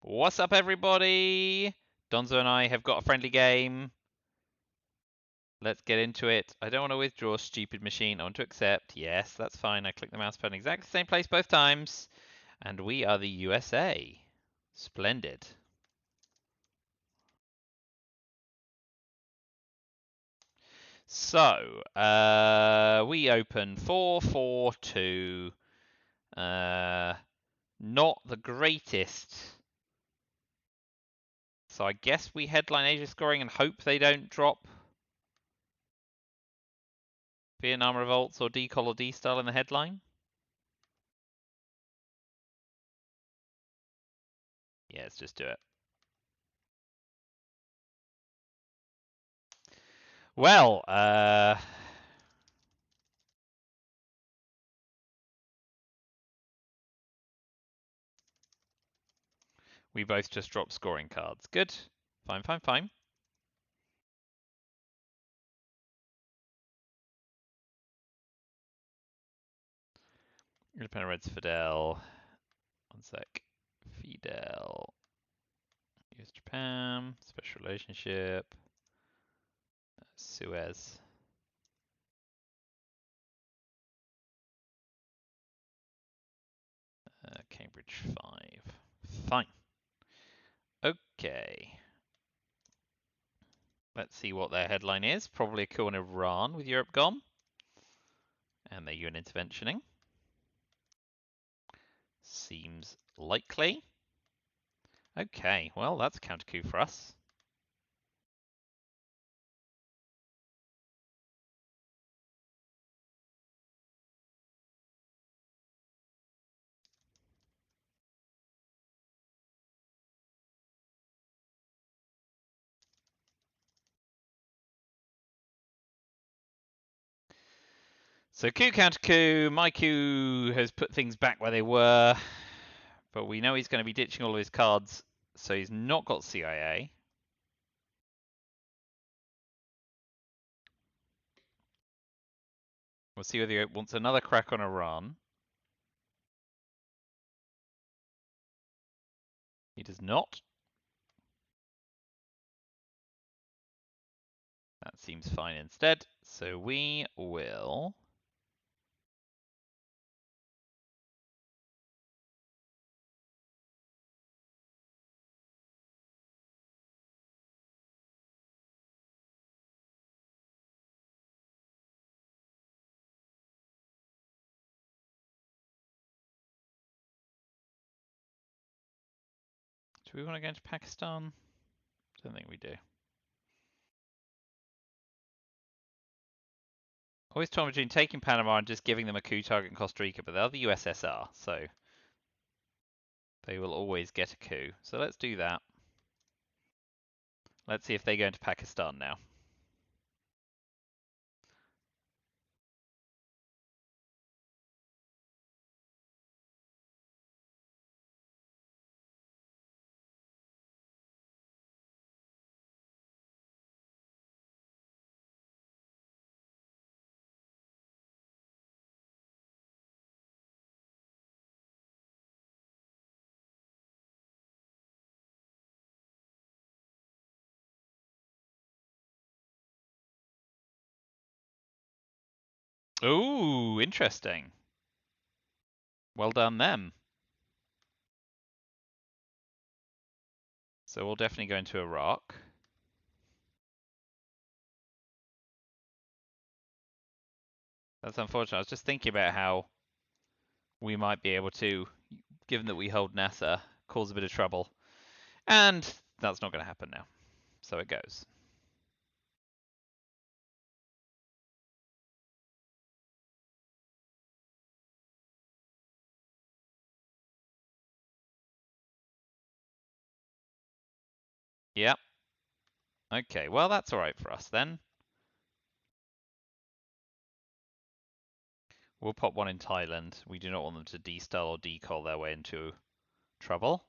What's up, everybody? Donzo and I have got a friendly game. Let's get into it. I don't want to withdraw, stupid machine. I want to accept. Yes, that's fine. I click the mouse button exactly the same place both times. And we are the USA. Splendid. So, we open 4-4-2. Not the greatest. So I guess we headline Asia scoring and hope they don't drop Vietnam revolts or decol or D-style in the headline. Yeah, let's just do it. Well, we both just dropped scoring cards. Good. Fine, fine, fine. Independent Reds Fidel. One sec. Fidel. US Japan. Special relationship. Suez. Cambridge 5. Fine. Okay. Let's see what their headline is. Probably a coup in Iran with Europe gone. And their UN interventioning. Seems likely. Okay, well, that's a counter coup for us. So coup counter coup, my coup has put things back where they were, but we know he's going to be ditching all of his cards, so he's not got CIA. We'll see whether he wants another crack on Iran. He does not. That seems fine instead. So we will... Do we want to go into Pakistan? Don't think we do. Always torn between taking Panama and just giving them a coup target in Costa Rica, but they're the USSR, so they will always get a coup. So let's do that. Let's see if they go into Pakistan now. Ooh, interesting. Well done them. So we'll definitely go into Iraq. That's unfortunate. I was just thinking about how we might be able to, given that we hold NASA, cause a bit of trouble. And that's not going to happen now. So it goes. Yep. Okay, well, that's all right for us then. We'll pop one in Thailand. We do not want them to de-style or decall their way into trouble.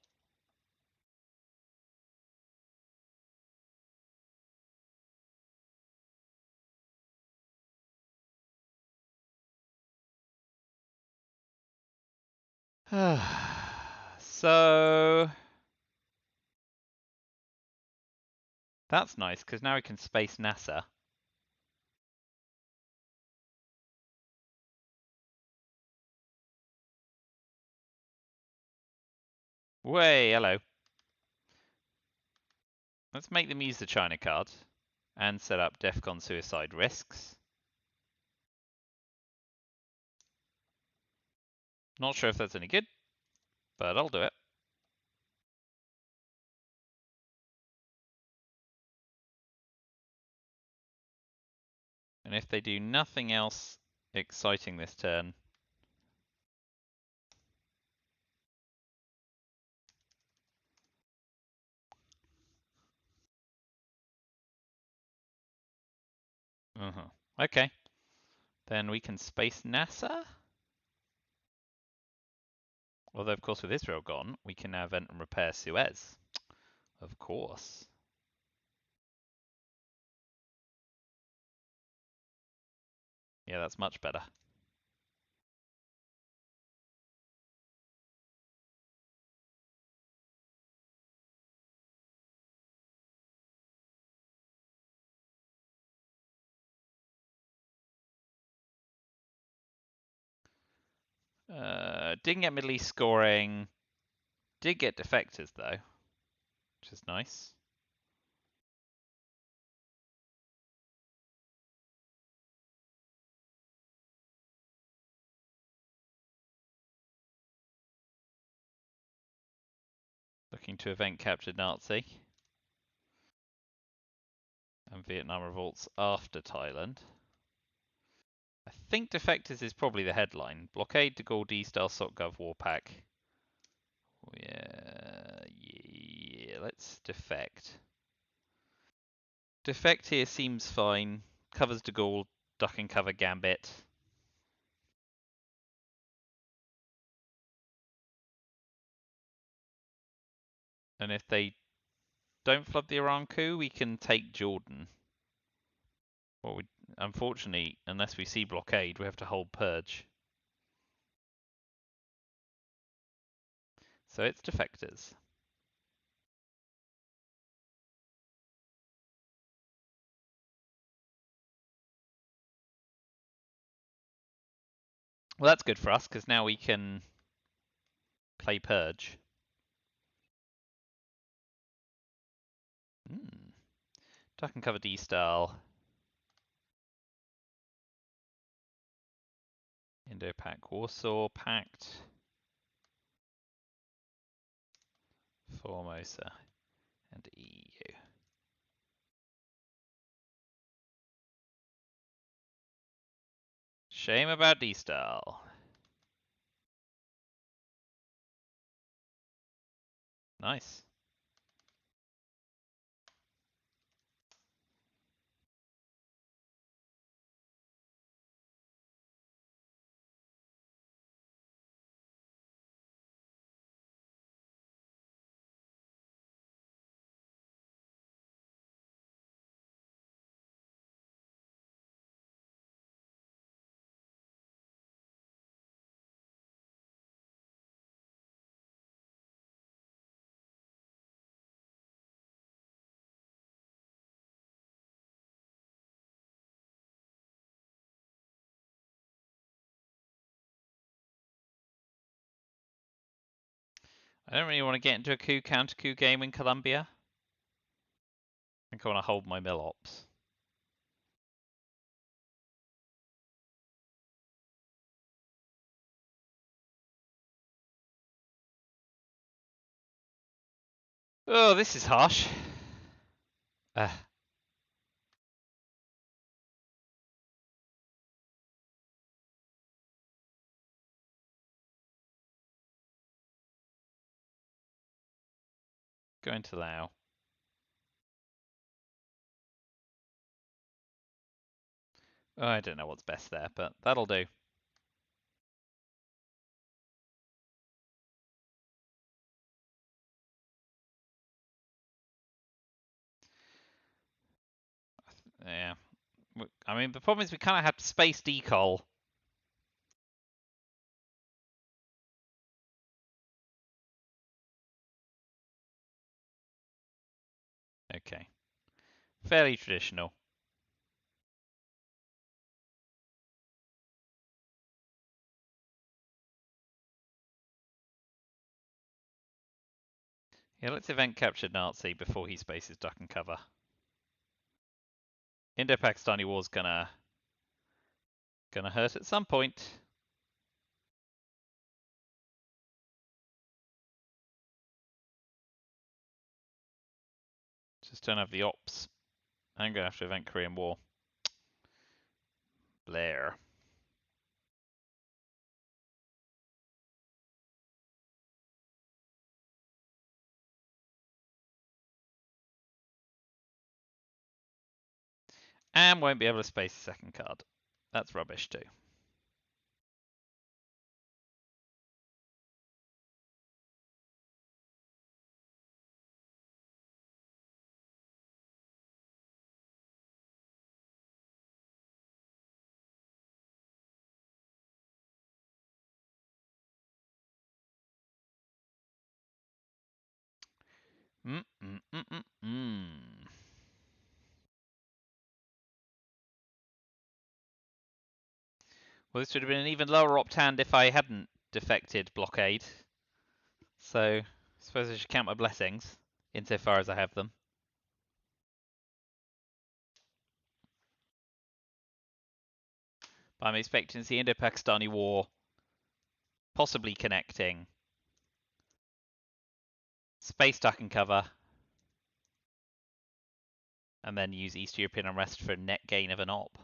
So That's nice, because now we can space NASA. Way, hello. Let's make them use the China card and set up DEFCON suicide risks. Not sure if that's any good, but I'll do it. And if they do nothing else exciting this turn, okay, then we can space NASA. Although, of course, with Israel gone, we can now vent and repair Suez. Of course. Yeah, that's much better. Didn't get Middle East scoring. Did get defectors, though, which is nice. Looking to event captured Nazi. And Vietnam revolts after Thailand. I think defectors is probably the headline. Blockade, De Gaulle, D-Style, SOCGov, Warpack. Yeah, let's defect. Defect here seems fine. Covers De Gaulle, duck and cover Gambit. And if they don't flood the Iran coup, we can take Jordan. Well, unfortunately, unless we see blockade, we have to hold purge. So it's defectors. Well, that's good for us, because now we can play purge. Duck and cover D-Style. Indo-Pac Warsaw Pact. Formosa and EU. Shame about D-Style. Nice. I don't really want to get into a coup counter coup game in Colombia. I think I want to hold my mill ops. Oh, this is harsh. Going to Lao. Oh, I don't know what's best there, but that'll do. Yeah. I mean, the problem is we kind of have to space decol. Okay. Fairly traditional. Yeah, let's event capture Nazi before he spaces duck and cover. Indo-Pakistani war's gonna hurt at some point. Just don't have the ops. I'm gonna have to event Korean War. Blair. And won't be able to space the second card. That's rubbish too. Well, this would have been an even lower opt hand if I hadn't defected blockade. So, I suppose I should count my blessings, insofar as I have them. But I'm expecting to see Indo-Pakistani war possibly connecting. Space duck and cover. And then use East European unrest for net gain of an op.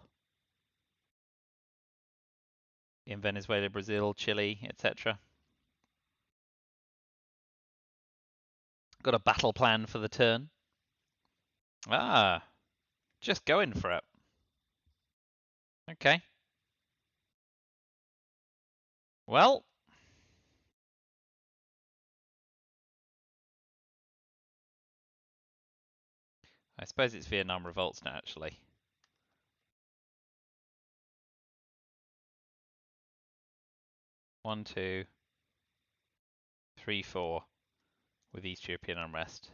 In Venezuela, Brazil, Chile, etc. Got a battle plan for the turn. Ah, just going for it. Okay. Well, I suppose it's Vietnam revolts now, actually. One, two, three, four, with East European unrest.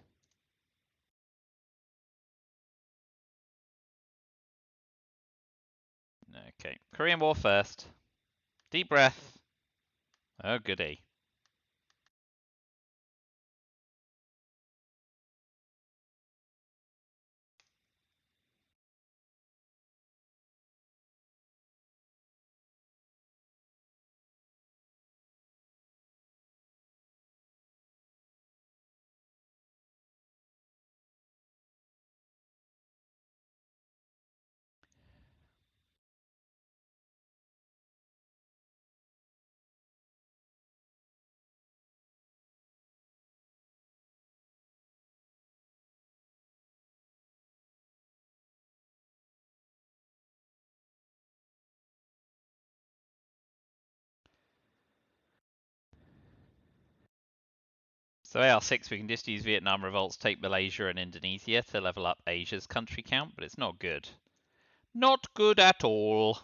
Okay, Korean War first. Deep breath. Oh, goody. So AR6, we can just use Vietnam revolts, take Malaysia and Indonesia to level up Asia's country count, but it's not good. Not good at all.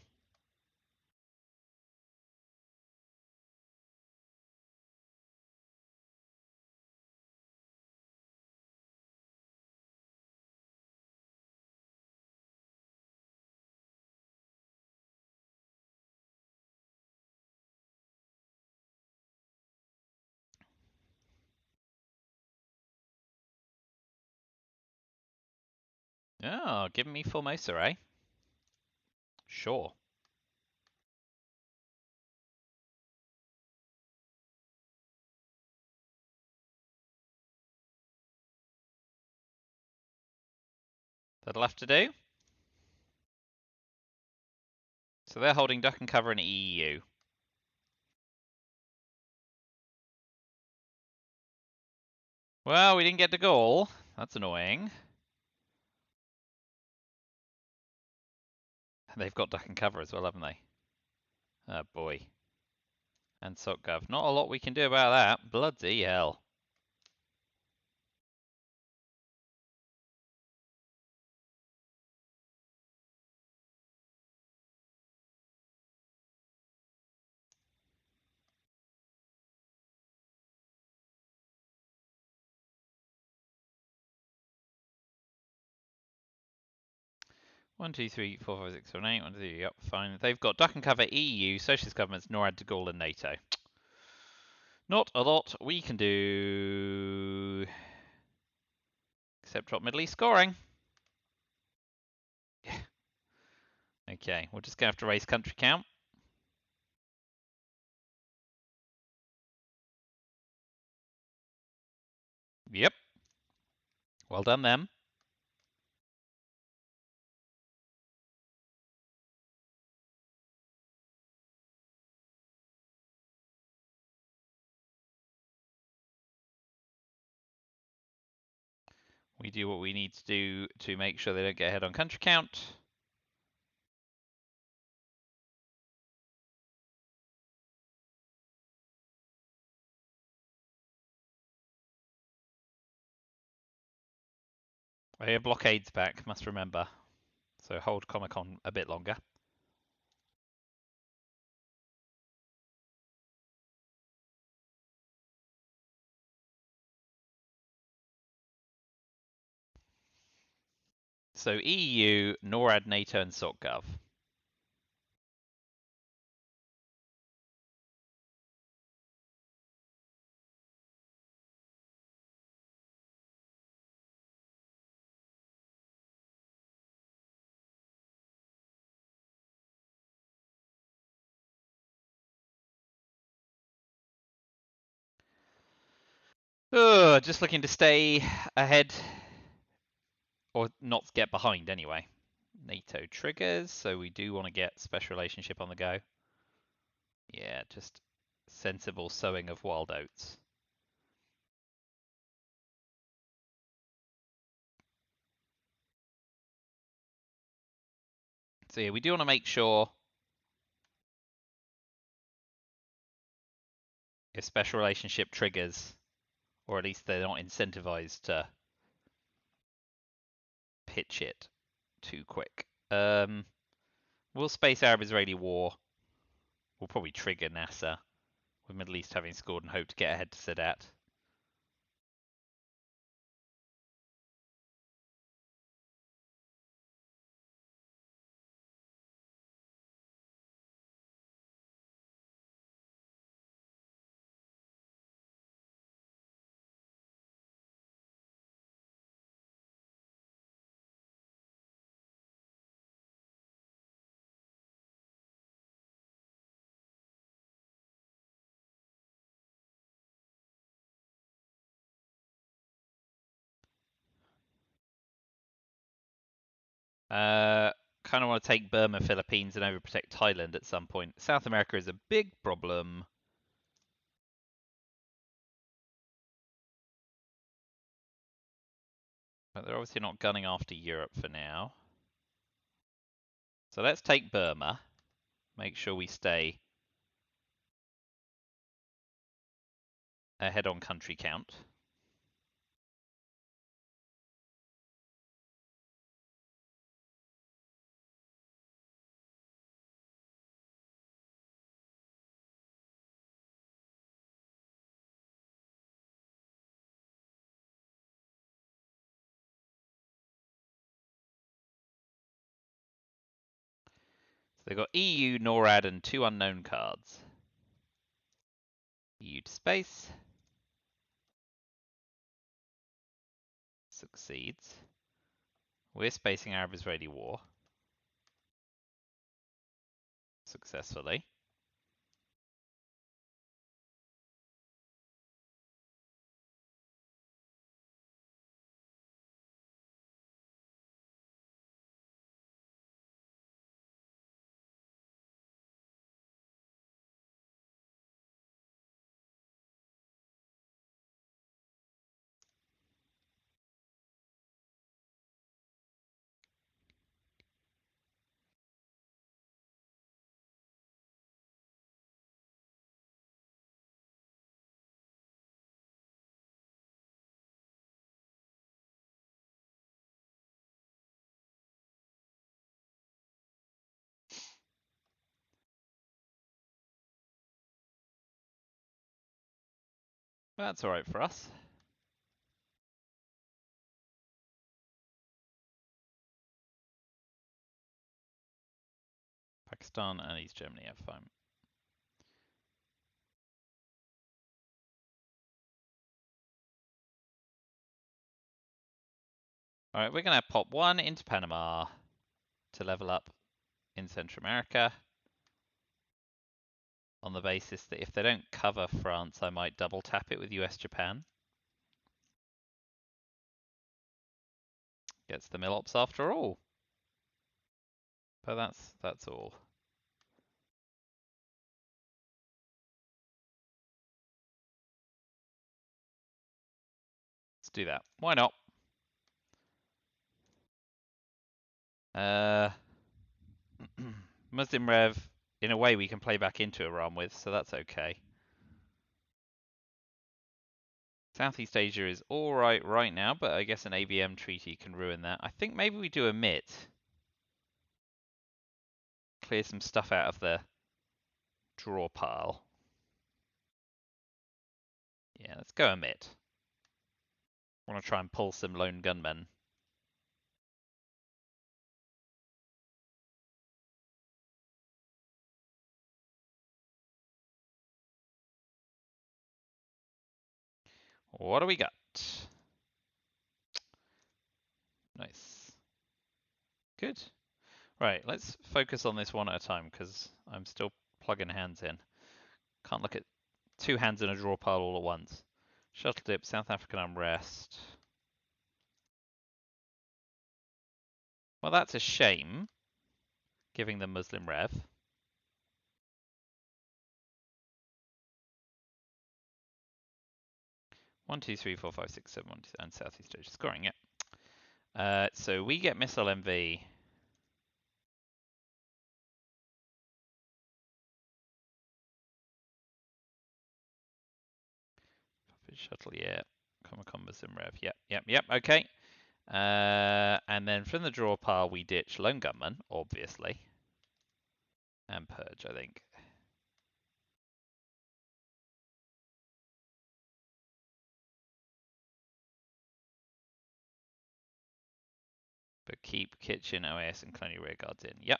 Oh, give me Formosa, eh? Sure. That'll have to do. So they're holding duck and cover in EU. Well, we didn't get to goal. That's annoying. They've got duck and cover as well, haven't they? Oh boy. And SocGov. Not a lot we can do about that. Bloody hell. 1, 2, 3, 4, 5, 6, 7, 8. 1, 2, 3, yep, fine. They've got duck and cover EU, socialist governments, NORAD, de Gaulle, and NATO. Not a lot we can do. Except drop Middle East scoring. Yeah. Okay, we're just going to have to raise country count. Yep. Well done, them. We do what we need to do to make sure they don't get ahead on country count. I hear blockades back, must remember. So hold Comic-Con a bit longer. So EU, NORAD, NATO, and SOCGov. Just looking to stay ahead, or not get behind anyway. NATO triggers, so we do want to get special relationship on the go. Yeah, just sensible sowing of wild oats. So yeah, we do want to make sure if special relationship triggers, or at least they're not incentivized to pitch it too quick. Will space Arab-Israeli war will probably trigger NASA, with Middle East having scored and hope to get ahead to Sadat. Kind of want to take Burma, Philippines, and overprotect Thailand at some point. South America is a big problem. But they're obviously not gunning after Europe for now. So let's take Burma. Make sure we stay ahead on country count. So they've got EU, NORAD, and 2 unknown cards. EU to space. Succeeds. We're spacing Arab-Israeli war. Successfully. That's alright for us. Pakistan and East Germany. Yeah, fine. Alright, we're going to pop one into Panama to level up in Central America on the basis that if they don't cover France, I might double tap it with US Japan. Gets the Milops after all. But that's all. Let's do that. Why not? Muslim Rev, in a way we can play back into Iran with, so that's okay. Southeast Asia is alright right now, but I guess an ABM treaty can ruin that. I think maybe we do a MIT. Clear some stuff out of the draw pile. Yeah, let's go a MIT. I want to try and pull some lone gunmen. What do we got? Nice. Good. Right, let's focus on this one at a time because I'm still plugging hands in. Can't look at two hands in a draw pile all at once. Shuttle dip, South African unrest. Well, that's a shame, giving them Muslim Rev. 1, 2, 3, 4, 5, 6, 7, 1, 2, and Southeast Asia scoring, yeah. So we get missile MV. Shuttle, yeah. Comic-Con Muslim Rev, yep, okay. And then from the draw pile, we ditch Lone Gunman, obviously. And Purge, I think. But keep Kitchen, OAS, and Colonial Rearguards in. Yep.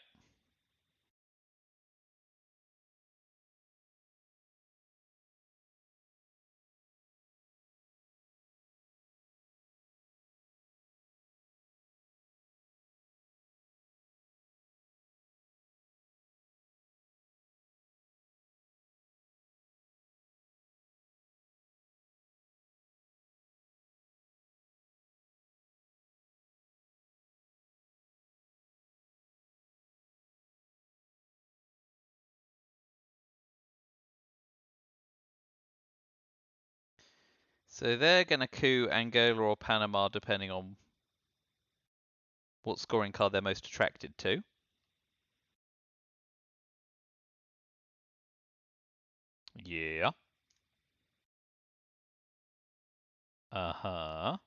So they're going to coup Angola or Panama, depending on what scoring card they're most attracted to. Yeah. Uh-huh.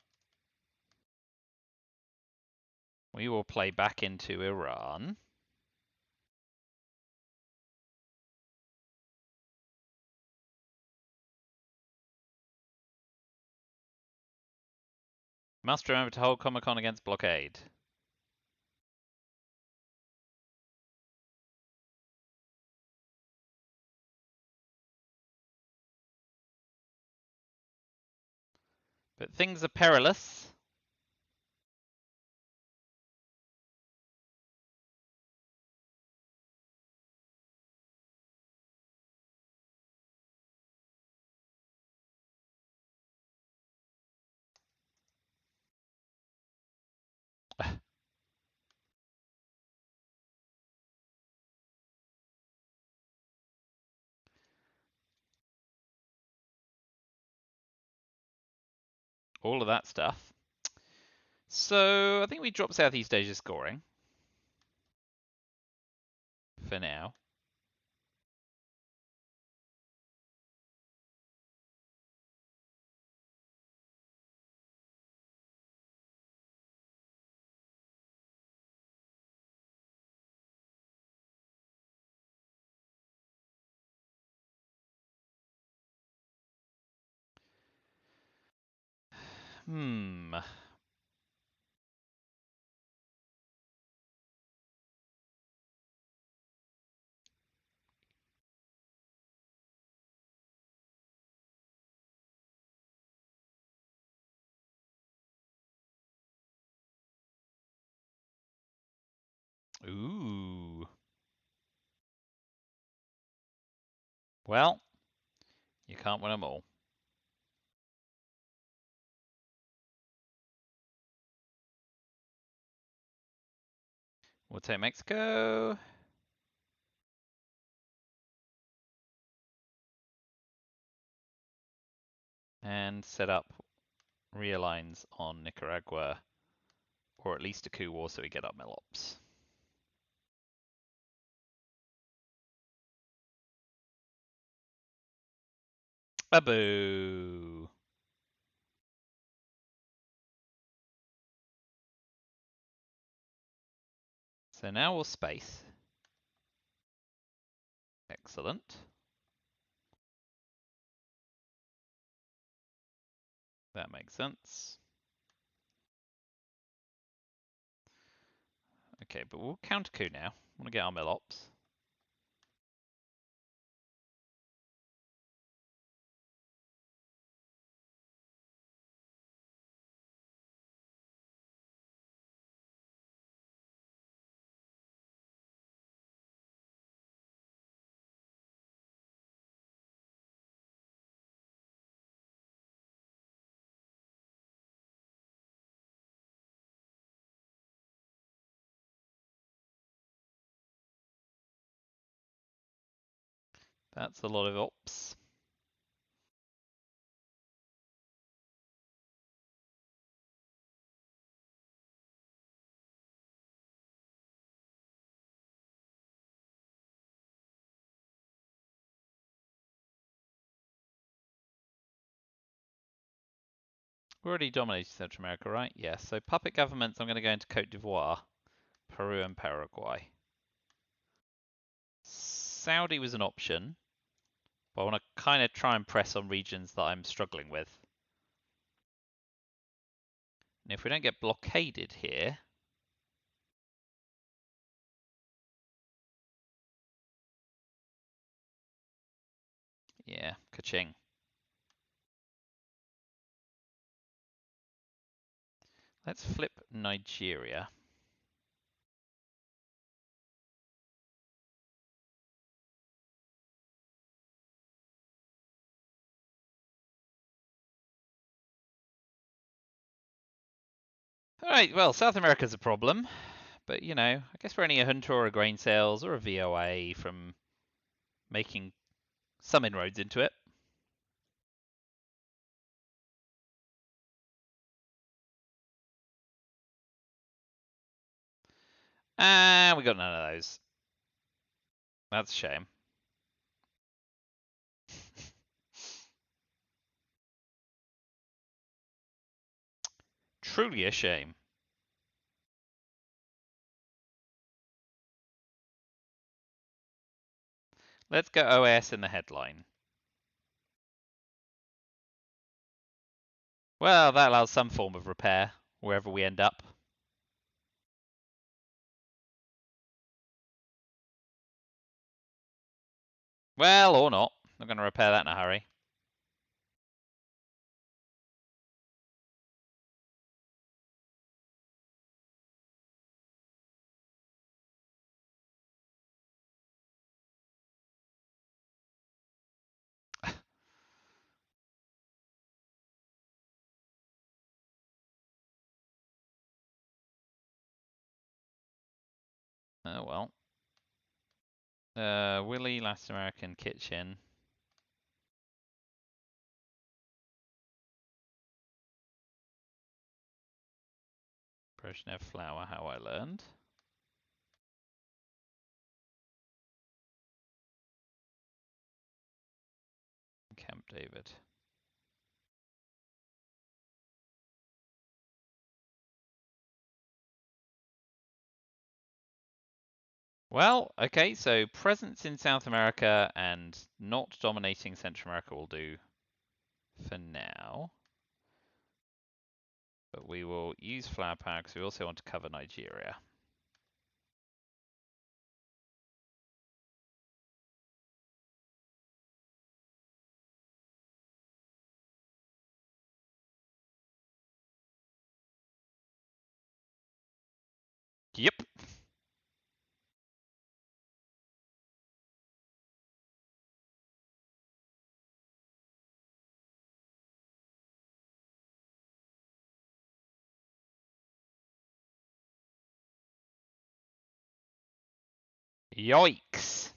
We will play back into Iran. Must remember to hold Comic-Con against blockade. But things are perilous. All of that stuff. So I think we drop Southeast Asia scoring for now. Hmm. Ooh. Well, you can't win them all. We'll take Mexico. And set up realigns on Nicaragua. Or at least a coup war so we get our Melops. Boo. So now we'll space. Excellent. That makes sense. Okay, but we'll counter coup now. I want to get our Melops. That's a lot of ops. We already dominated Central America, right? Yes. So puppet governments, I'm going to go into Cote d'Ivoire, Peru, and Paraguay. Saudi was an option, but I want to kind of try and press on regions that I'm struggling with. And if we don't get blockaded here, yeah, ka-ching. Let's flip Nigeria. Alright, well, South America's a problem, but you know, I guess we're only a junta or a grain sales or a VOA from making some inroads into it. And we got none of those. That's a shame. Truly a shame. Let's go OAS in the headline. Well, that allows some form of repair wherever we end up. Well, or not. I'm going to repair that in a hurry. Oh well. Willy, Latin American Kitchen. Brezhnev Flour, how I learned. Camp David. Well, okay, so presence in South America and not dominating Central America will do for now. But we will use flour power because we also want to cover Nigeria. Yep. Yikes.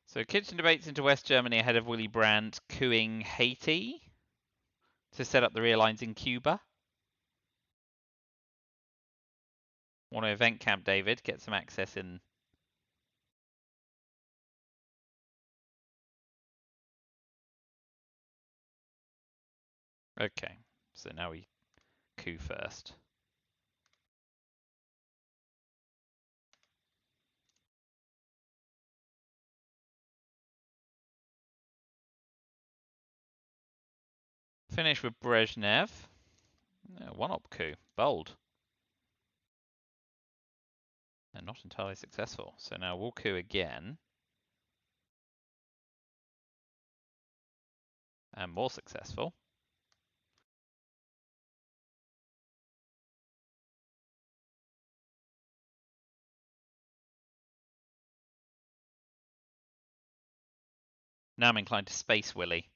So kitchen debates into West Germany ahead of Willy Brandt cooing Haiti to set up the rear lines in Cuba. Want to event camp David, get some access in. Okay, so now we coup first. Finish with Brezhnev. One-op coup. Bold. And not entirely successful. So now we'll coup again. And more successful. Now I'm inclined to space Willy.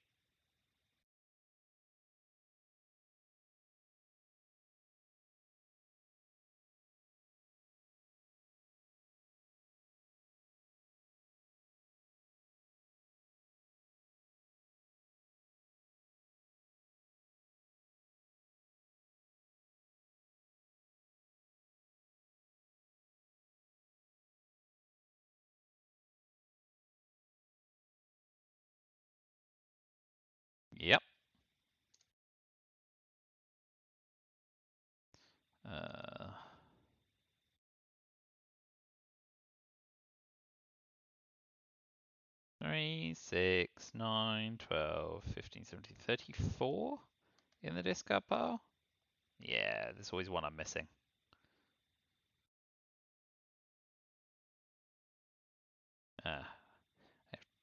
Yep. 3, 6, 9, 12, 15, 17, 34 in the discard pile? Yeah, there's always one I'm missing.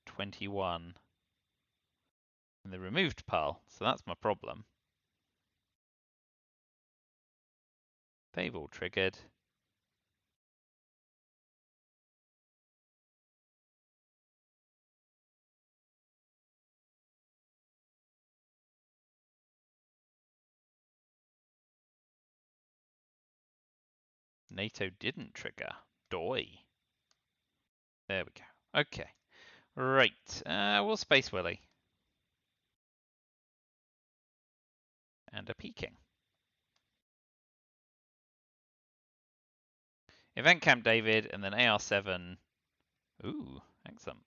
21 in the removed pile, so that's my problem. They've all triggered. NATO didn't trigger. Doi. There we go. Okay. Right. We'll space Willy. And a Peking. Event Camp David, and then AR7. Ooh, excellent.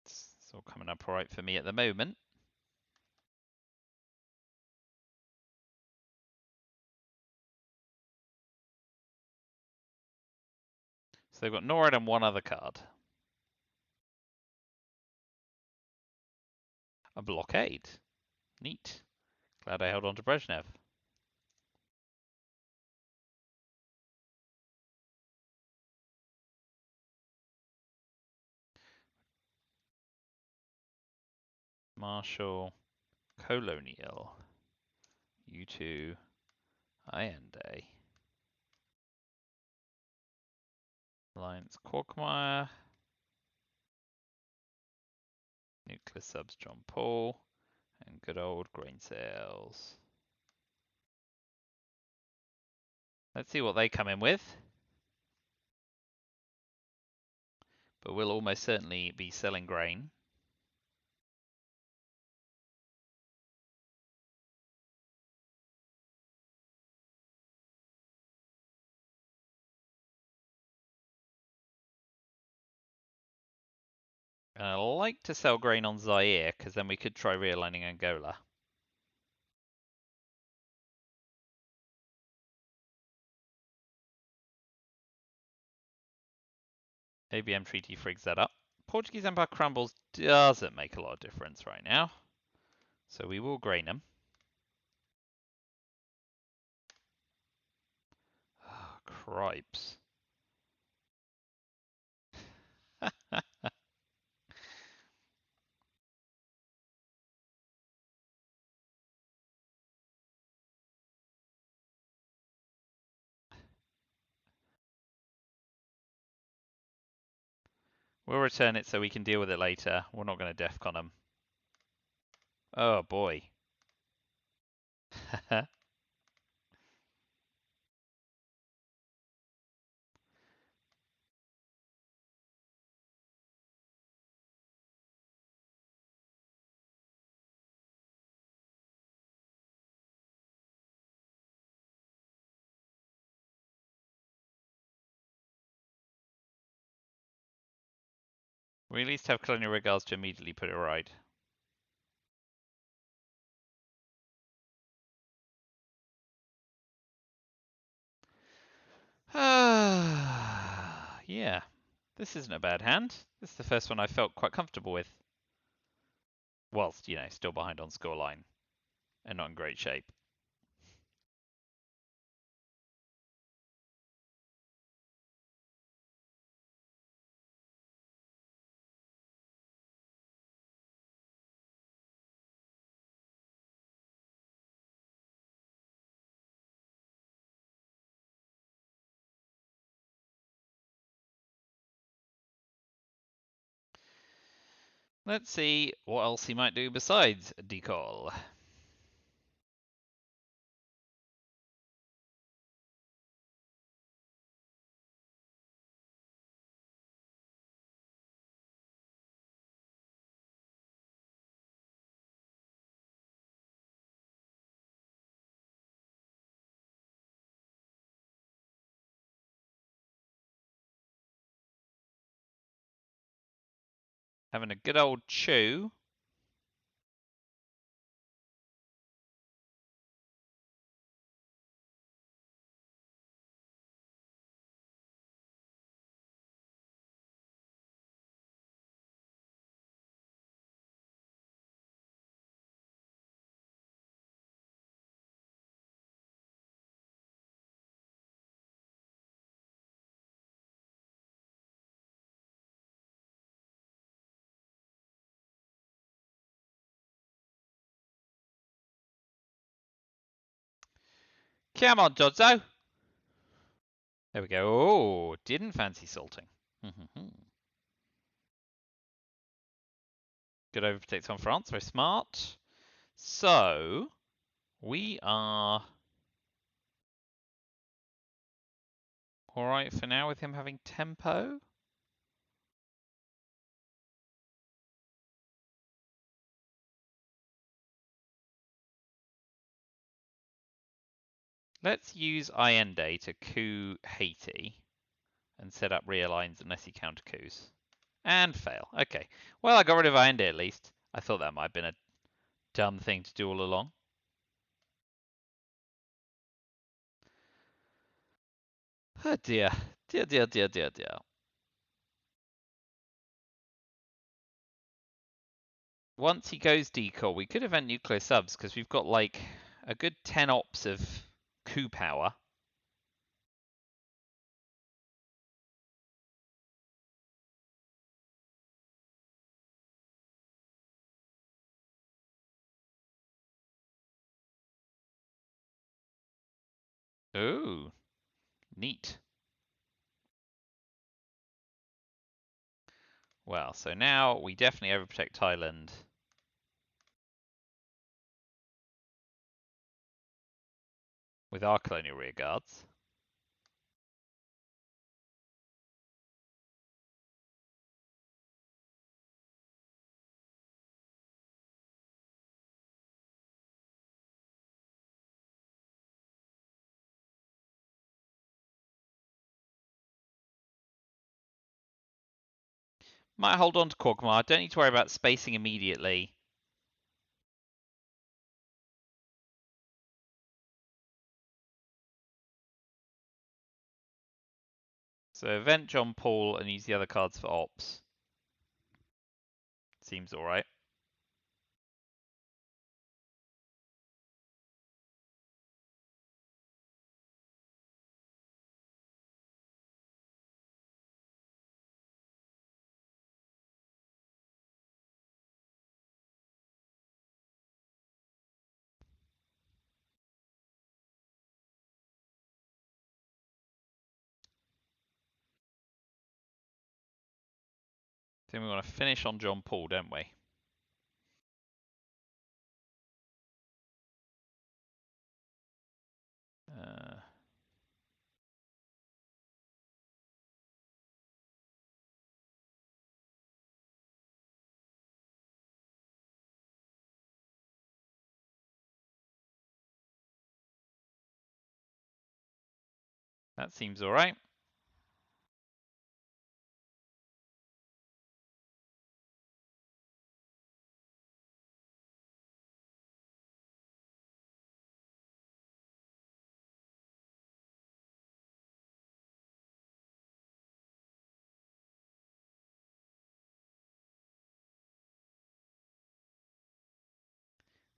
It's all coming up all right for me at the moment. So they've got NORAD and one other card. A blockade. Neat. Glad I held on to Brezhnev. Marshall, Colonial, U2, Allende, Alliance Quagmire, Nuclear Subs John Paul, and good old Grain Sales. Let's see what they come in with. But we'll almost certainly be selling grain. And I like to sell grain on Zaire, because then we could try realigning Angola. ABM Treaty frigs that up. Portuguese Empire crumbles doesn't make a lot of difference right now. So we will grain them. Oh, cripes. We'll return it so we can deal with it later. We're not going to defcon them. Oh boy. We at least have colonial regards to immediately put it right. Yeah. This isn't a bad hand. This is the first one I felt quite comfortable with. Whilst, still behind on scoreline and not in great shape. Let's see what else he might do besides decall. Having a good old chew. Come on, Donzo. There we go. Oh, didn't fancy salting. Good overprotect on France. Very smart. So, we are alright for now with him having tempo. Let's use Allende to coup Haiti and set up rear lines unless he counter coups. And fail. Okay. Well, I got rid of Allende at least. I thought that might have been a dumb thing to do all along. Oh dear. Dear, dear, dear, dear, dear. Once he goes decall, we could event nuclear subs because we've got like a good 10 ops of coup power. Ooh, neat. Well, so now we definitely overprotect Thailand with our colonial rearguards. Might hold on to Korkmar. Don't need to worry about spacing immediately. So event John Paul and use the other cards for ops. Seems alright. Then we want to finish on John Paul, don't we? That seems alright.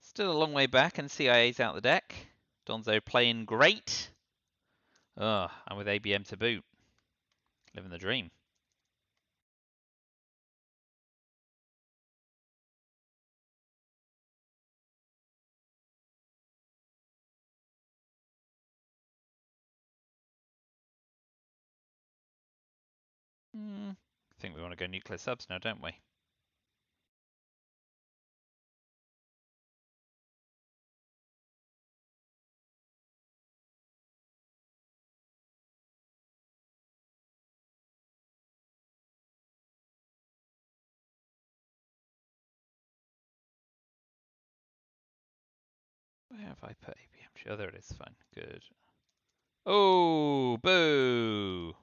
Still a long way back and CIA's out the deck. Donzo playing great. Ugh, and with ABM to boot. Living the dream. I think we want to go nuclear subs now, don't we? Where have I put ABM? Oh, there it is. Fine. Good. Oh, boo!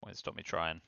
Won't stop me trying.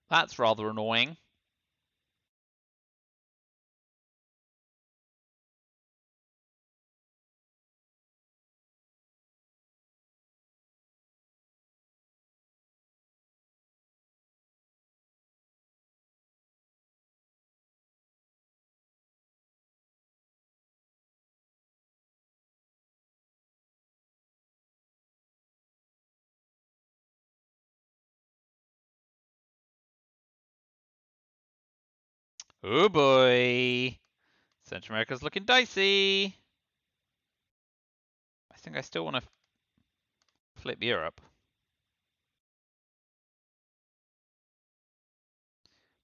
That's rather annoying. Oh boy! Central America's looking dicey. I think I still want to flip Europe.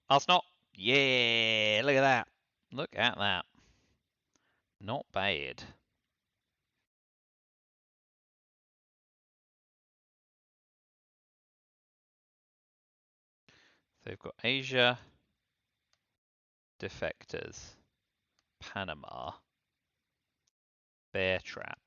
Arsenal. Yeah, look at that. Look at that. Not bad. So they've got Asia, defectors, Panama, bear trap.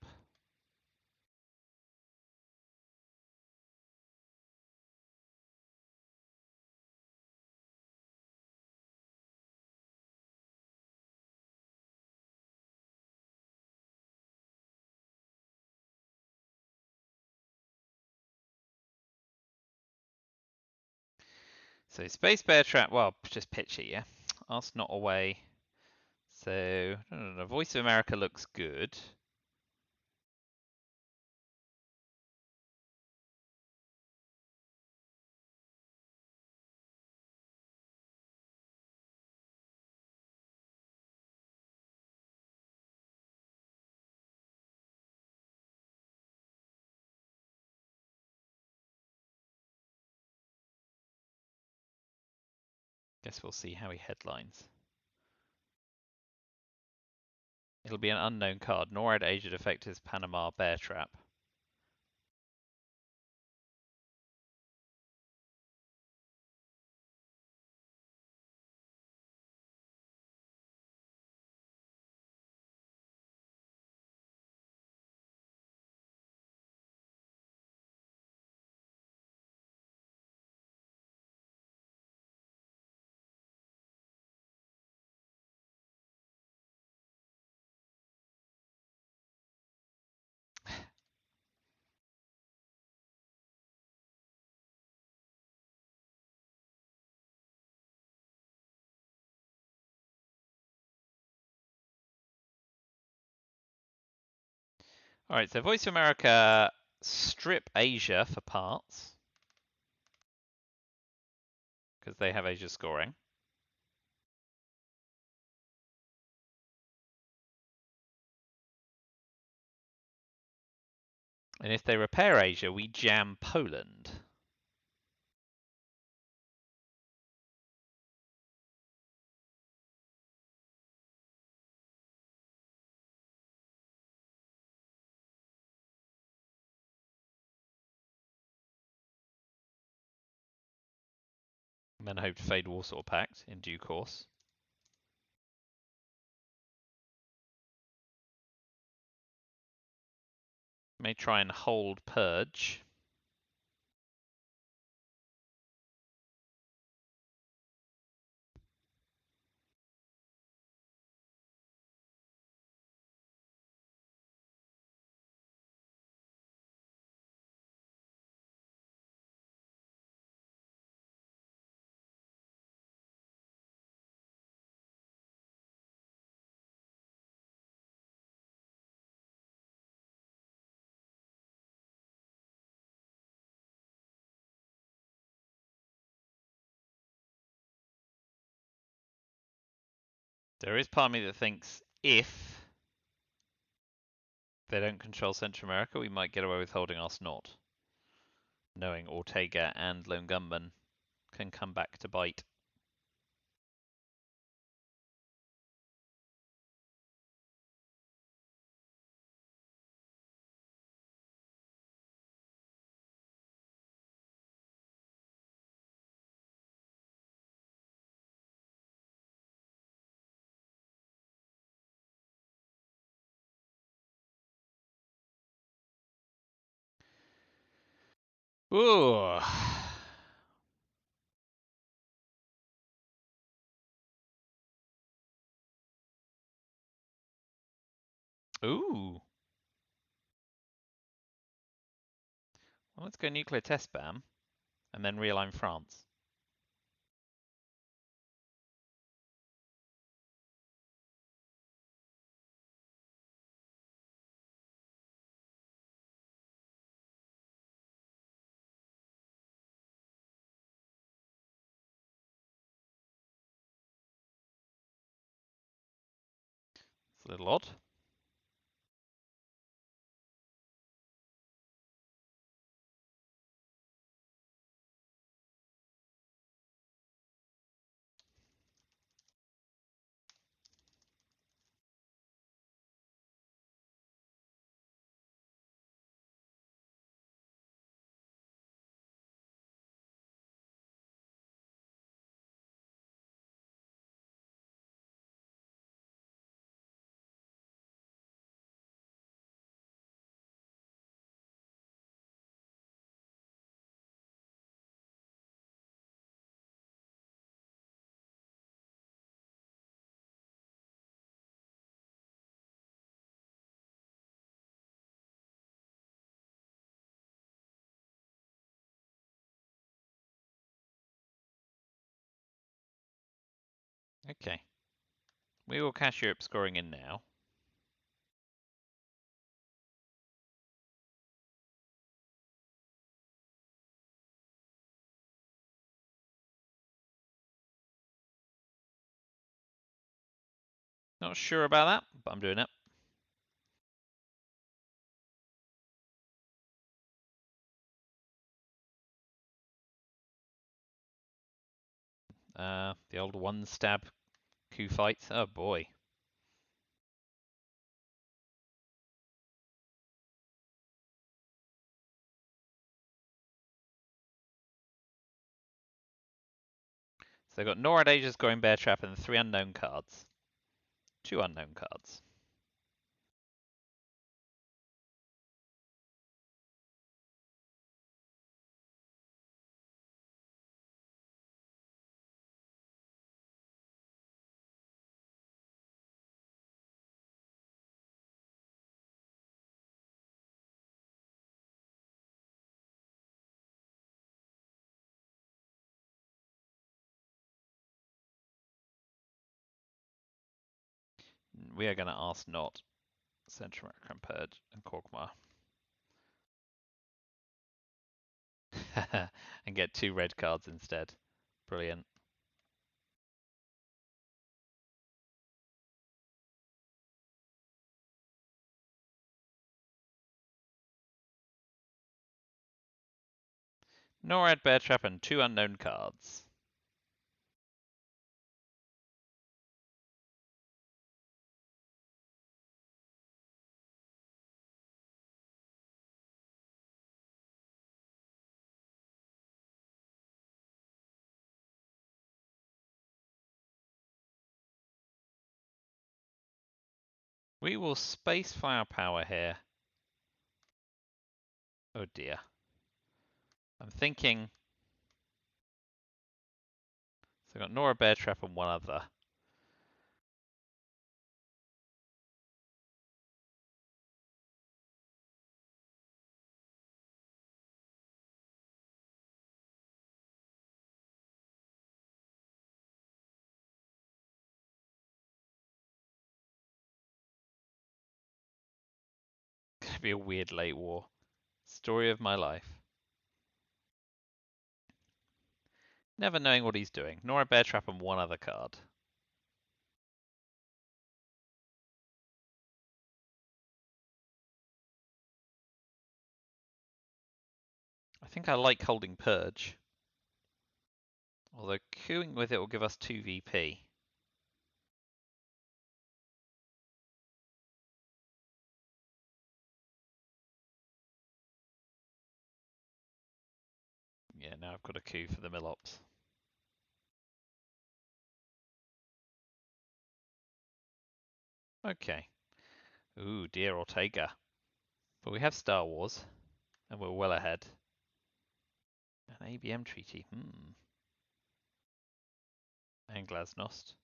So space bear trap. Well, just pitch it, yeah. Ask not away. So no. Voice of America looks good. Guess we'll see how he headlines. It'll be an unknown card. NORAD Asia defectors Panama bear trap. All right, so Voice of America strip Asia for parts because they have Asia scoring. And if they repair Asia, we jam Poland. And then hope to fade Warsaw Pact in due course. May try and hold Purge. There is part of me that thinks if they don't control Central America, we might get away with holding our snot, knowing Ortega and Lone Gunman can come back to bite. Ooh. Ooh. Well, let's go nuclear test ban and then realign France. It's a little odd. Okay. We will cash Europe scoring in now. Not sure about that, but I'm doing it. The old one stab coup fight. Oh boy. So they've got NORAD Asia's Going Bear Trap and 3 unknown cards. 2 unknown cards. We are going to ask not. Central American Purge, and Korkmar. And get 2 red cards instead. Brilliant. NORAD, Bear Trap, and 2 unknown cards. We will space firepower here. Oh dear. I'm thinking. So I've got Nora, Bear Trap, and 1 other. It's gonna be a weird late war. Story of my life. Never knowing what he's doing. Nora, Bear Trap, and 1 other card. I think I like holding Purge. Although queuing with it will give us 2 VP. Yeah, now I've got a coup for the Millops. Okay. Ooh, dear Ortega. But we have Star Wars, and we're well ahead. An ABM treaty. And Glasnost.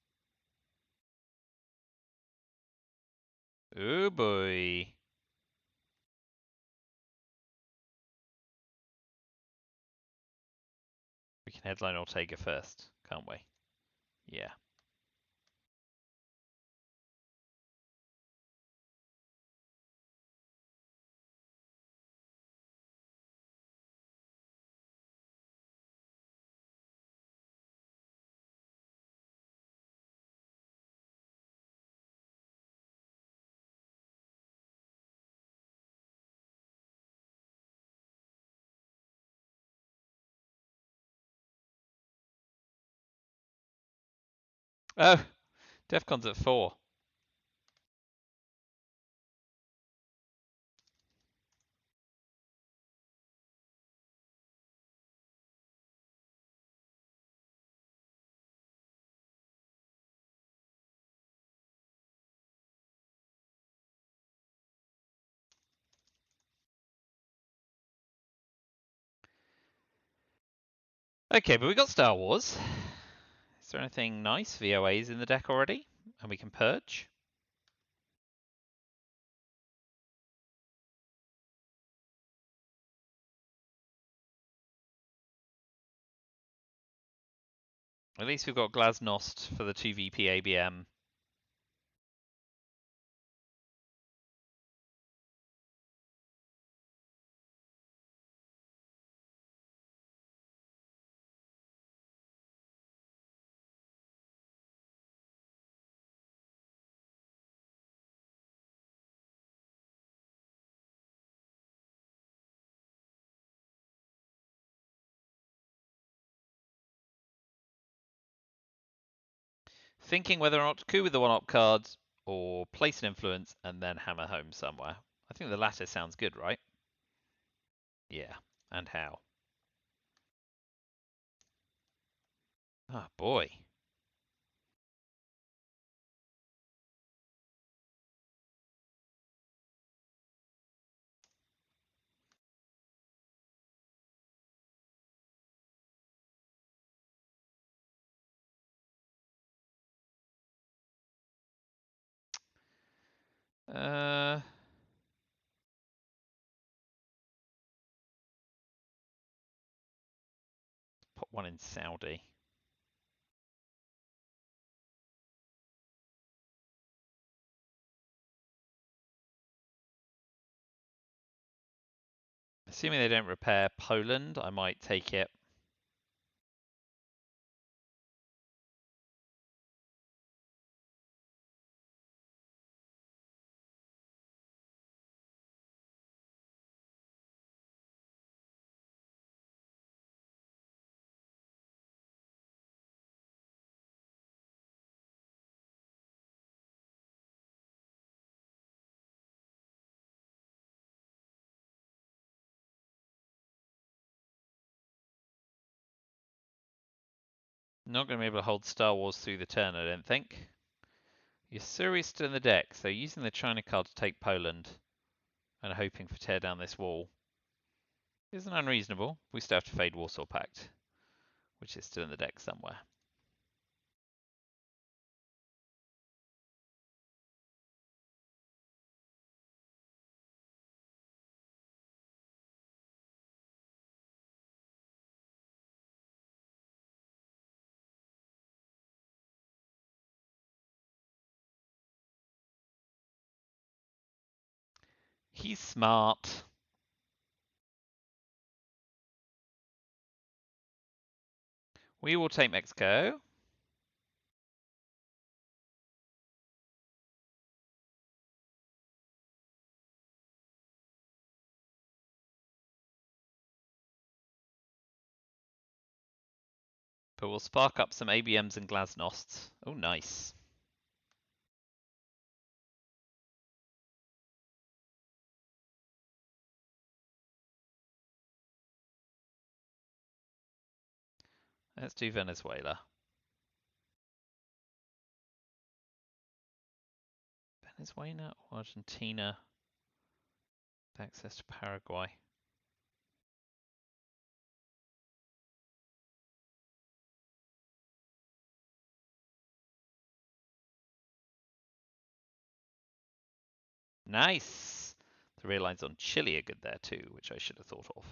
Oh boy. We can headline Ortega first, can't we? Yeah. Oh, Defcon's at 4. Okay, but we got Star Wars. Is there anything nice? VOAs in the deck already? And we can purge? At least we've got Glasnost for the 2 VP ABM. Thinking whether or not to coup with the 1-op card or place an influence and then hammer home somewhere. I think the latter sounds good, right? Yeah. And how? Oh boy. Uh, Put 1 in Saudi. Assuming they don't repair Poland, I might take it. Not going to be able to hold Star Wars through the turn, I don't think. Yasuri's still in the deck, so using the China card to take Poland and hoping for tear down this wall isn't unreasonable. We still have to fade Warsaw Pact, which is still in the deck somewhere. He's smart. We will take Mexico. But we'll spark up some ABMs and Glasnosts. Oh, nice. Let's do Venezuela. Venezuela or Argentina? Access to Paraguay. Nice! The rear lines on Chile are good there too, which I should have thought of.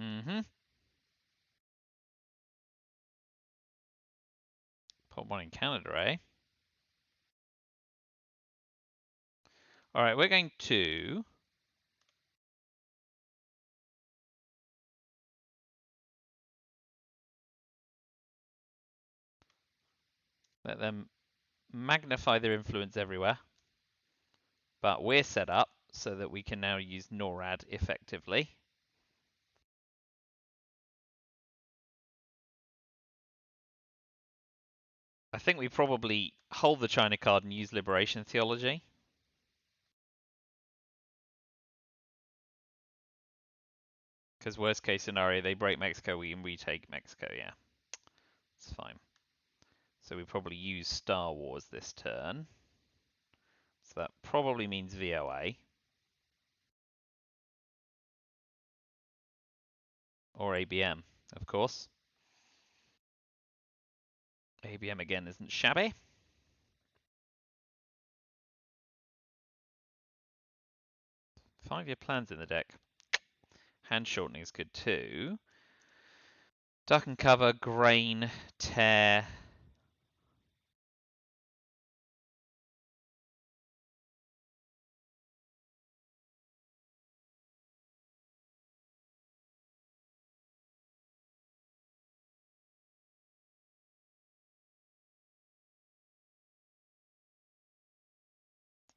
Mm-hmm. Put one in Canada, eh? Alright, we're going to let them magnify their influence everywhere. But we're set up so that we can now use NORAD effectively. I think we probably hold the China card and use liberation theology. Because worst case scenario, they break Mexico, we can retake Mexico, yeah. It's fine. So we probably use Star Wars this turn. So that probably means VOA. Or ABM, of course. ABM again isn't shabby. 5-year plans in the deck. Hand shortening is good too. Duck and cover, grain, tear.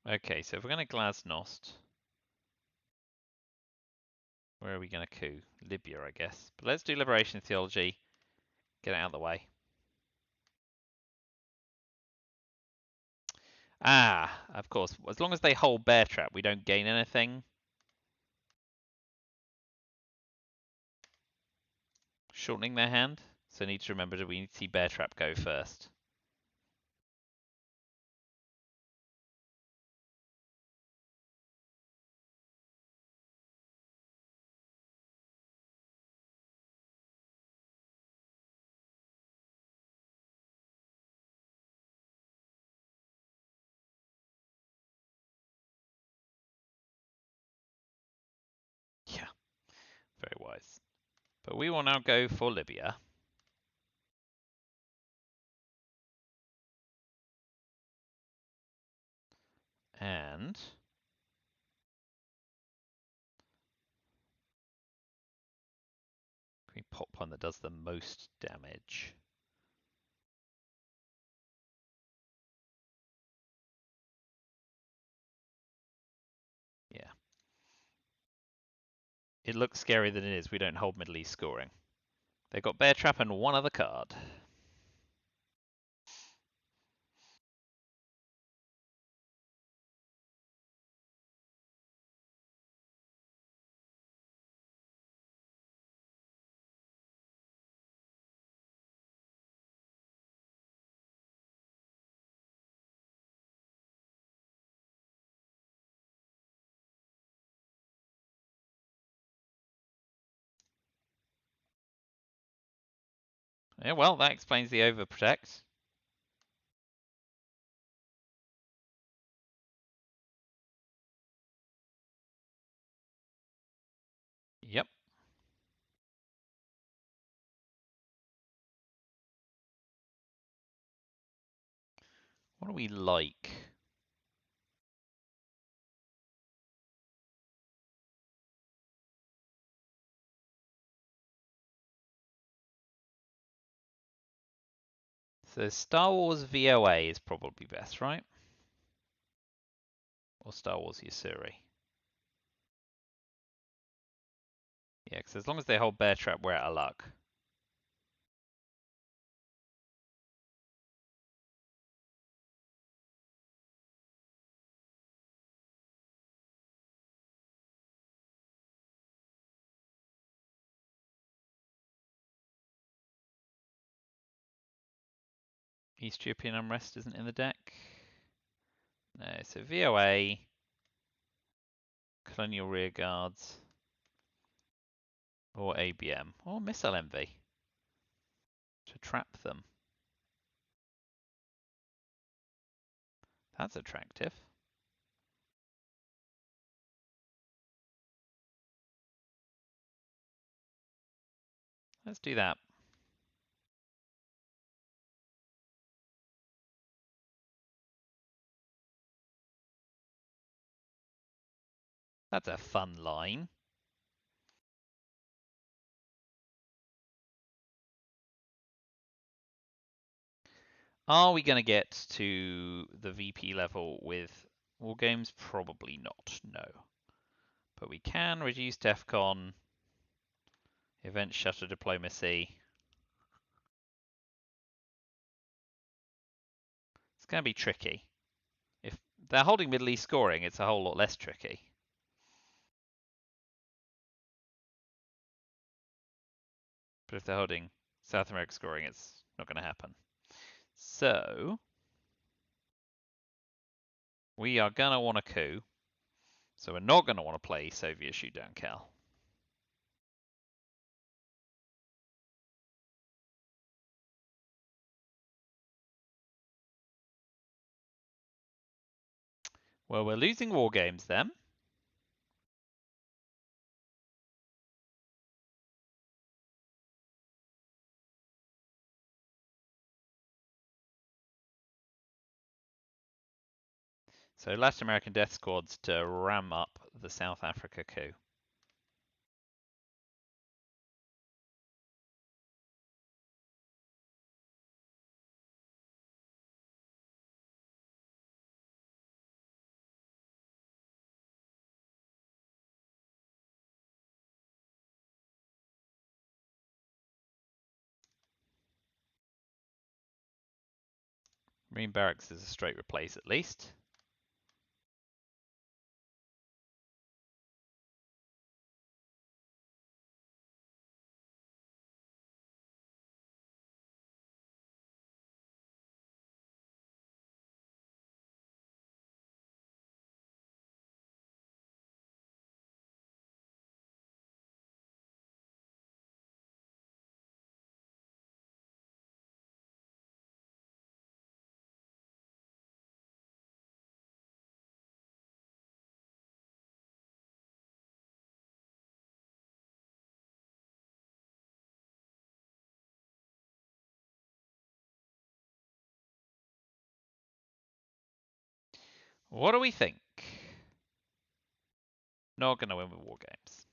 Okay, so if we're going to Glasnost, where are we going to coup? Libya, I guess. But let's do liberation theology. Get it out of the way. Ah, of course. As long as they hold bear trap, we don't gain anything. Shortening their hand. So need to remember that we need to see bear trap go first. Yeah, very wise. But we will now go for Libya. And we pop one that does the most damage. Yeah. It looks scarier than it is. We don't hold Middle East scoring. They've got bear trap and one other card. Yeah, well, that explains the overprotect. Yep. What do we like? So Star Wars VOA is probably best, right? Or Star Wars Yasuri. Yeah, because as long as they hold bear trap, we're out of luck. East European Unrest isn't in the deck. No, so VOA, Colonial Rearguards, or ABM, or Missile Envy to trap them. That's attractive. Let's do that. That's a fun line. Are we going to get to the VP level with War Games? Probably not, no. But we can reduce DEFCON, Event Shutter Diplomacy. It's going to be tricky. If they're holding Middle East scoring, it's a whole lot less tricky. But if they're holding South America scoring, it's not going to happen. So we are going to want a coup. So we're not going to want to play Soviet Shoot Down Cal. Well, we're losing War Games then. So Latin American death squads to ram up the South Africa coup. Marine barracks is a straight replace at least. What do we think? Not going to win with war games.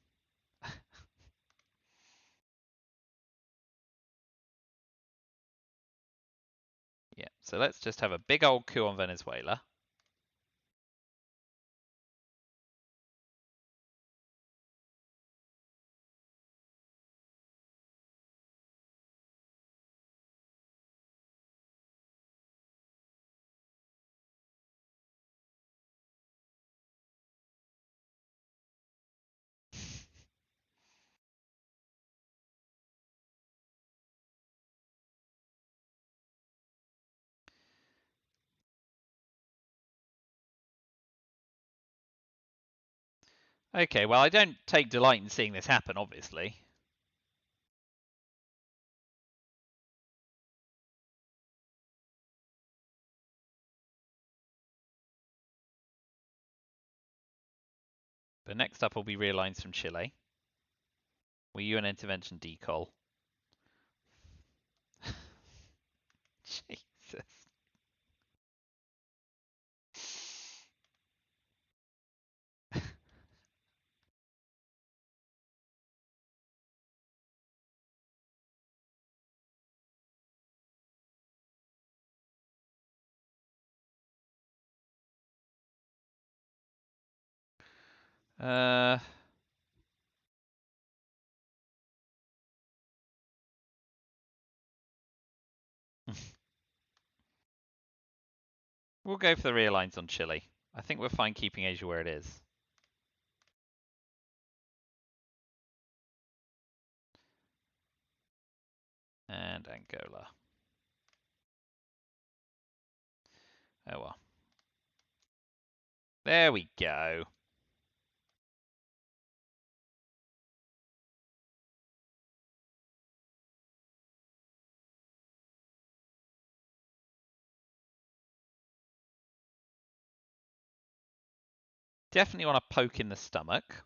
Yeah, so let's just have a big old coup on Venezuela. Okay, well, I don't take delight in seeing this happen, obviously. But next up will be realigns from Chile. Will you an intervention decol? Jesus. Uh, we'll go for the realigns on Chile. I think we're fine keeping Asia where it is. And Angola. Oh well. There we go. Definitely want to poke in the stomach.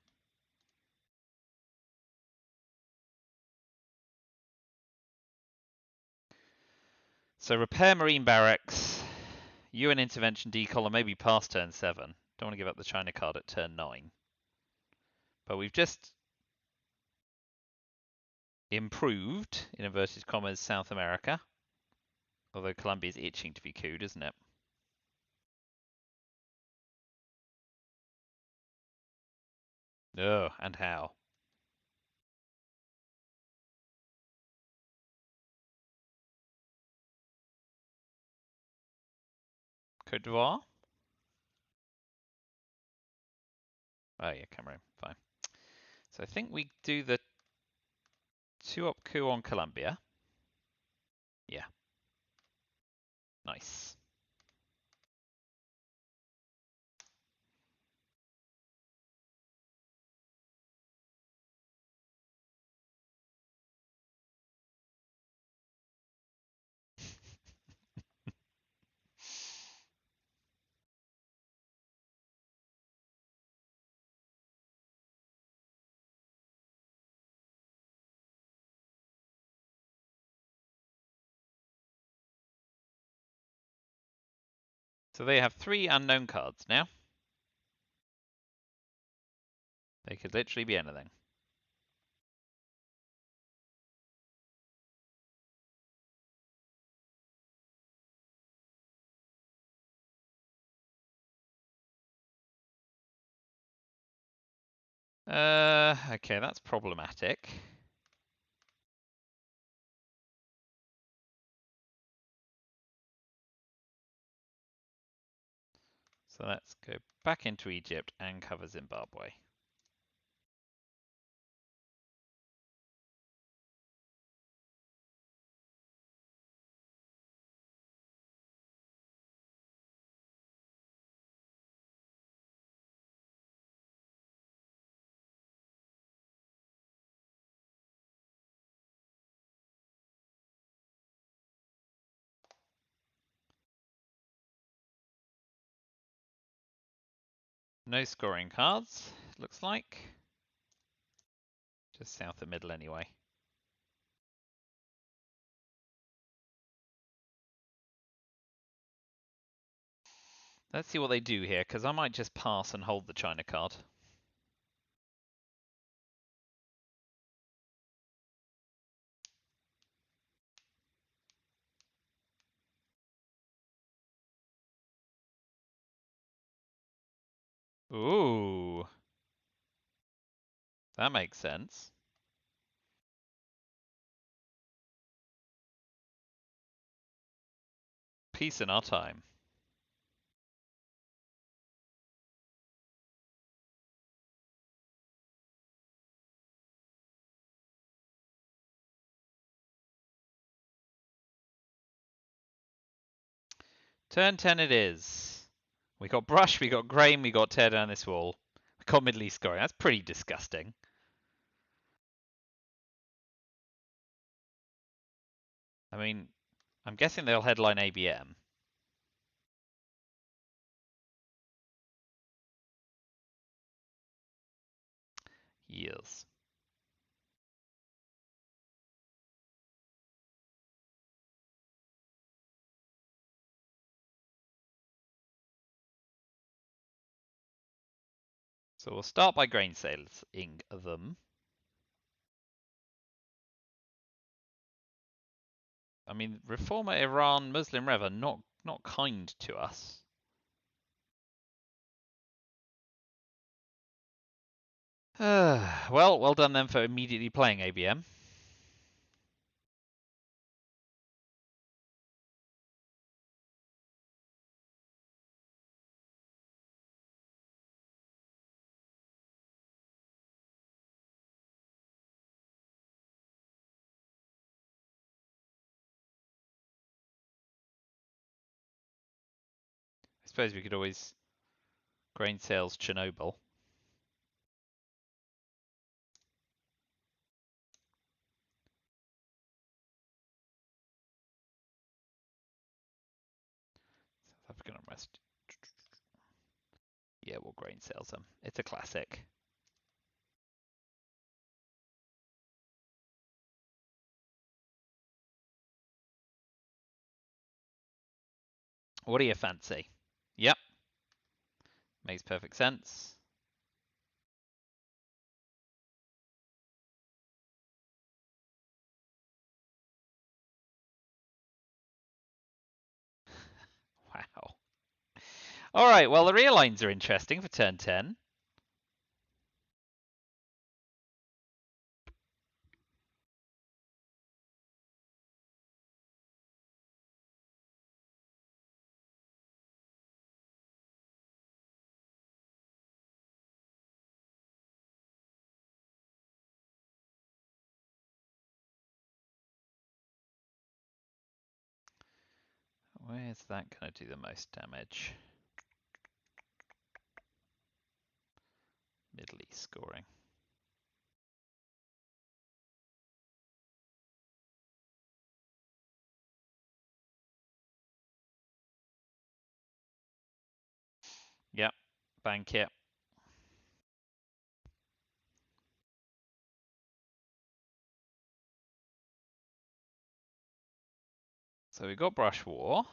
So repair marine barracks, UN intervention decol, and maybe past turn 7. Don't want to give up the China card at turn 9. But we've just improved, in inverted commas, South America. Although Colombia's itching to be cooed, isn't it? Oh, and how? Cote d'Ivoire? Oh yeah, Cameroon. Fine. So I think we do the 2-up coup on Colombia. Yeah. Nice. So they have 3 unknown cards now. They could literally be anything. Okay, that's problematic. So let's go back into Egypt and cover Zimbabwe. No scoring cards, looks like. Just south of middle anyway. Let's see what they do here, because I might just pass and hold the China card. Ooh. That makes sense. Peace in our time. Turn 10 it is. We got brush, we got grain, we got tear down this wall. We got Middle East scoring. That's pretty disgusting. I mean, I'm guessing they'll headline ABM. Yes. So we'll start by grain sales ing them. I mean, Reformer Iran, Muslim Rev are not kind to us. Well done then for immediately playing ABM. I suppose we could always grain sales Chernobyl. South African unrest. Yeah, we'll grain sales them. It's a classic. What do you fancy? Yep. Makes perfect sense. Wow. All right, well, the real lines are interesting for turn 10. Where's that going to do the most damage? Middle East scoring. Yep, bank it. So we got brush war.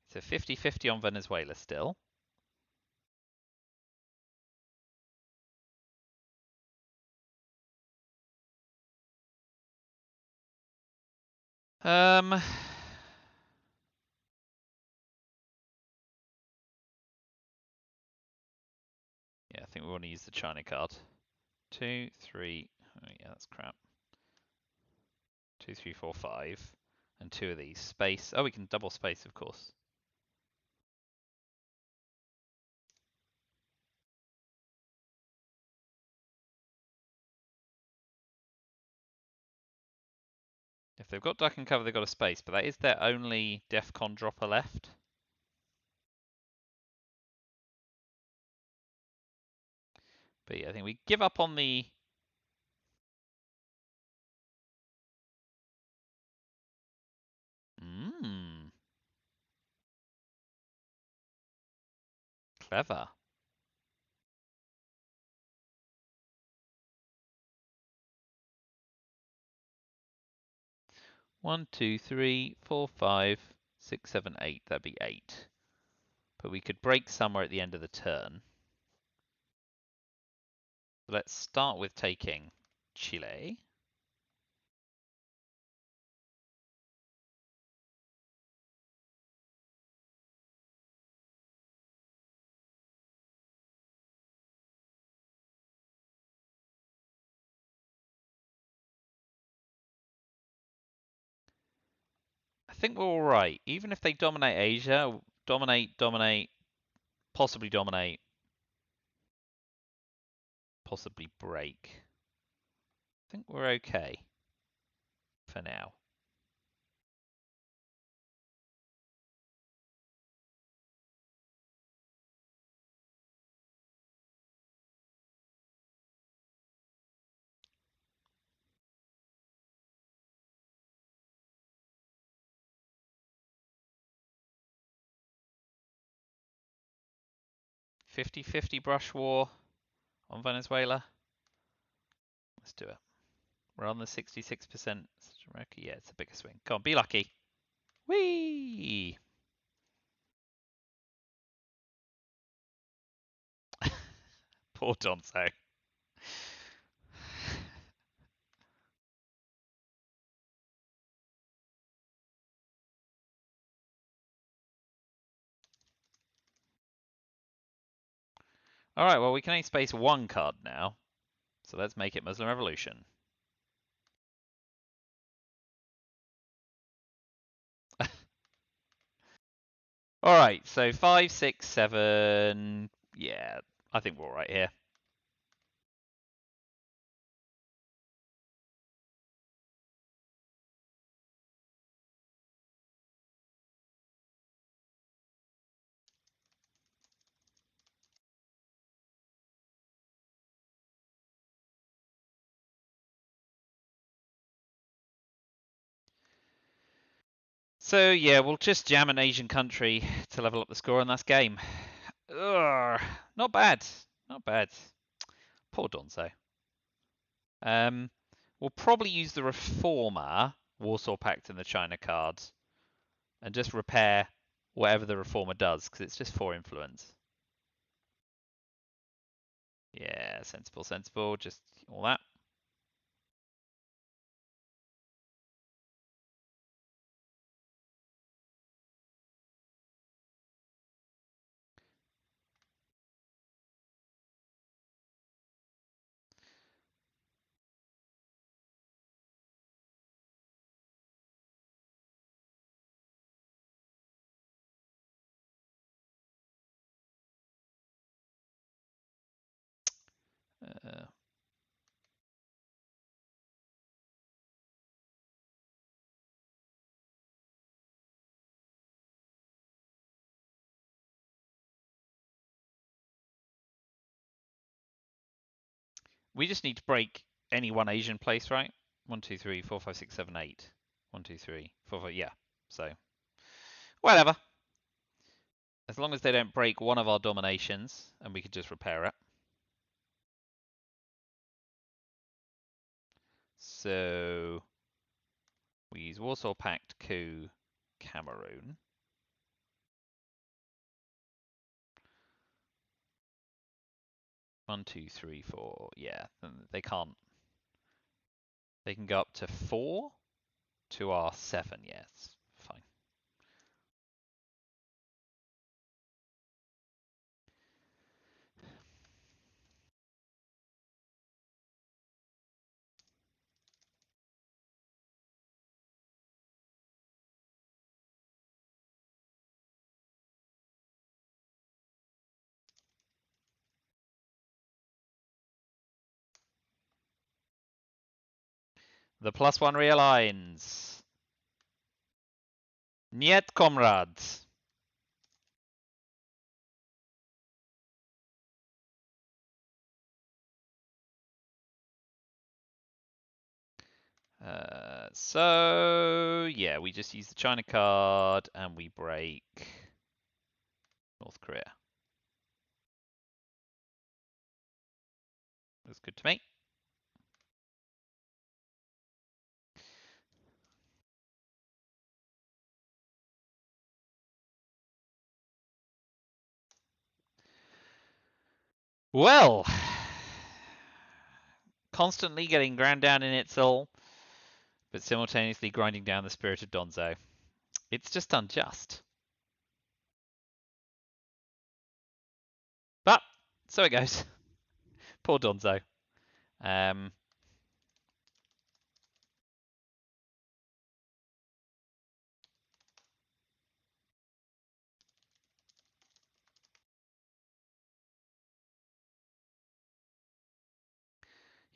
It's a 50-50 on Venezuela still. Yeah, I think we want to use the China card. 2, 3. Oh, yeah, that's crap. 2, 3, 4, 5. And 2 of these. Space. Oh, we can double space, of course. If they've got duck and cover, they've got a space, but that is their only DEFCON dropper left. But yeah, I think we give up on the... Clever. One, two, three, four, five, six, seven, eight. That'd be 8. But we could break somewhere at the end of the turn. Let's start with taking Chile. I think we're all right. Even if they dominate Asia, dominate, possibly break. I think we're okay for now. $50-50 brush war on Venezuela. Let's do it. We're on the 66%. Yeah, it's a bigger swing. Come on, be lucky. Whee! Poor Donzo. Alright, well, we can only space one card now. So let's make it Muslim Revolution. Alright, so 5, 6, 7. Yeah, I think we're alright here. So yeah, we'll just jam an Asian country to level up the score, and that's game. Ugh, not bad. Not bad. Poor Donzo. We'll probably use the Reformer, Warsaw Pact, and the China cards, and just repair whatever the Reformer does, because it's just 4 influence. Yeah, sensible. Just all that. Uh, we just need to break any one Asian place, right? 1, 2, 3, 4, 5, 6, 7, 8. 1, 2, 3, 4, 5. Yeah. So whatever. As long as they don't break one of our dominations, and we can just repair it. So we use Warsaw Pact, coup, Cameroon. One, two, three, four. Yeah, they can't. They can go up to 4 to our 7. Yes, fine. The +1 realigns. Niet, comrades. So yeah, we just use the China card and we break North Korea. Looks good to me. Well, constantly getting ground down in its soul, but simultaneously grinding down the spirit of Donzo. It's just unjust. But so it goes. Poor Donzo.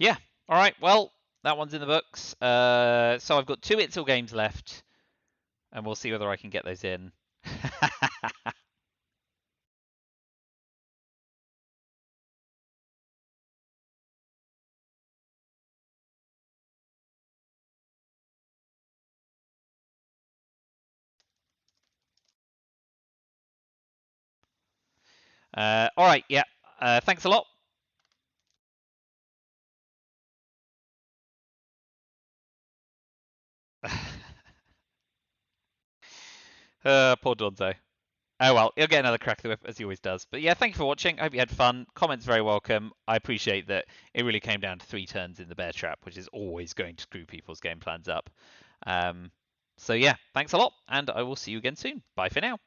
Yeah. All right. Well, that one's in the books. So I've got 2 Itzel games left, and we'll see whether I can get those in. All right. Yeah. Thanks a lot. Poor Donzo. Oh well, he'll get another crack at the whip as he always does. But yeah, thank you for watching. I hope you had fun. Comments very welcome. I appreciate that it really came down to 3 turns in the bear trap, which is always going to screw people's game plans up. So yeah, thanks a lot, and I will see you again soon. Bye for now.